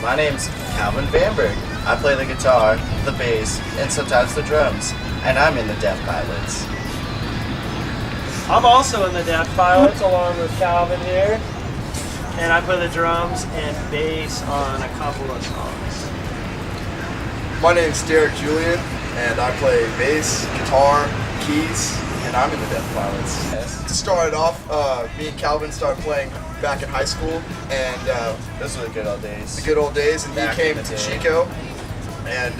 My name's Calvin Vanberg. I play the guitar, the bass, and sometimes the drums. And I'm in the Deaf Pilots. I'm also in the Deaf Pilots along with Calvin here. And I play the drums and bass on a couple of songs. My name's Derek Julian, and I play bass, guitar, keys, and I'm in the Deaf Pilots. Yes. To start it off, me and Calvin started playing back in high school, and Those were the good old days. the good old days, and Back he came in the to day. Chico, and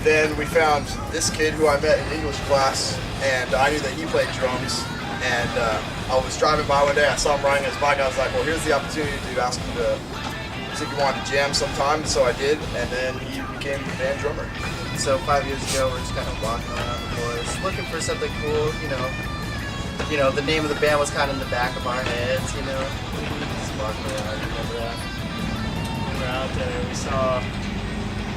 then we found this kid who I met in English class, and I knew that he played drums, and I was driving by one day, I saw him riding his bike, I was like, well, here's the opportunity to ask him to see if he wanted to jam sometime, so I did, and then he became the band drummer. So 5 years ago, we're just kind of walking around the forest, looking for something cool, You know, the name of the band was kind of in the back of our heads, Just walking around, remember that? We were out there, we saw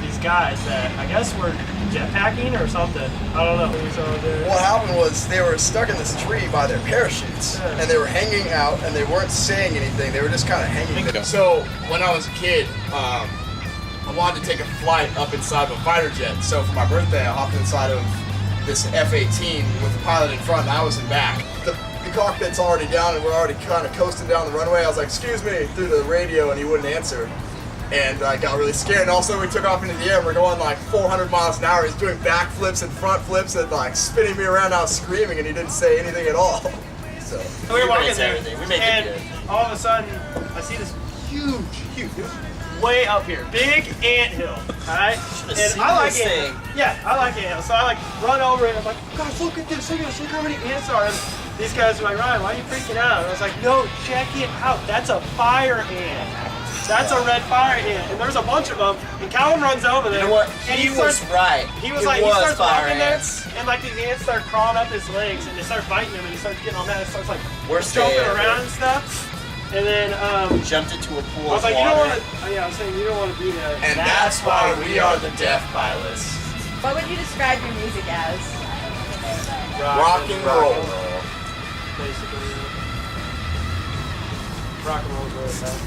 these guys that I guess were jetpacking or something. I don't know. We saw there. What happened was they were stuck in this tree by their parachutes, Yeah. and they were hanging out, and they weren't saying anything. They were just kind of hanging there. So when I was a kid, I wanted to take a flight up inside of a fighter jet. So for my birthday, I hopped inside of this F-18 with the pilot in front, and I was in back. The cockpit's already down, and we're already kind of coasting down the runway. I was like, "Excuse me," through the radio, and he wouldn't answer. And I got really scared. And also, we took off into the air. And we're going like 400 miles an hour. He's doing backflips and front flips and like spinning me around. I was screaming, and he didn't say anything at all. So We were walking raised there, everything. We make it and good. all of a sudden, I see this huge, way up here, big anthill. All right, Should've and seen I like this ant. thing. Yeah, I like ants. So I like run over it. And I'm like, guys, look at this! Look how many ants are. And these guys are like, Ryan, why are you freaking out? And I was like, no, check it out. That's a fire ant. That's a red fire ant. And there's a bunch of them. And Calvin runs over there. You know what? And He was right. He was It like, he was starts fire walking ants. there, and like these ants start crawling up his legs, and they start biting him, and he starts getting all mad, and starts like Worst jumping day ever. around and stuff. And then Jumped into a pool I was of like, you don't water. want to. Yeah, I was saying you don't want to be there. And that's why we are the Deaf Pilots. What would you describe your music as? Rock and roll. basically. Rock and roll is really bad.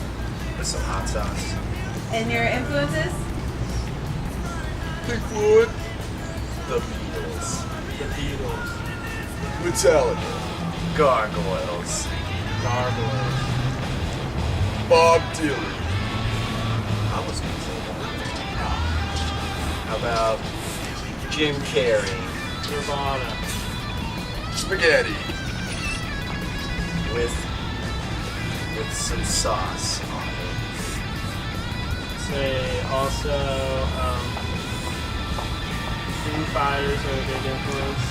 With some hot sauce. And your influences? Bigfoot, The Beatles. The Beatles, Metallica, Gargoyles. Gargoyles. Bob Dylan, I was gonna say that. How about Jim Carrey Nirvana. Spaghetti, with some sauce on it? Say also Foo Fighters are a big influence.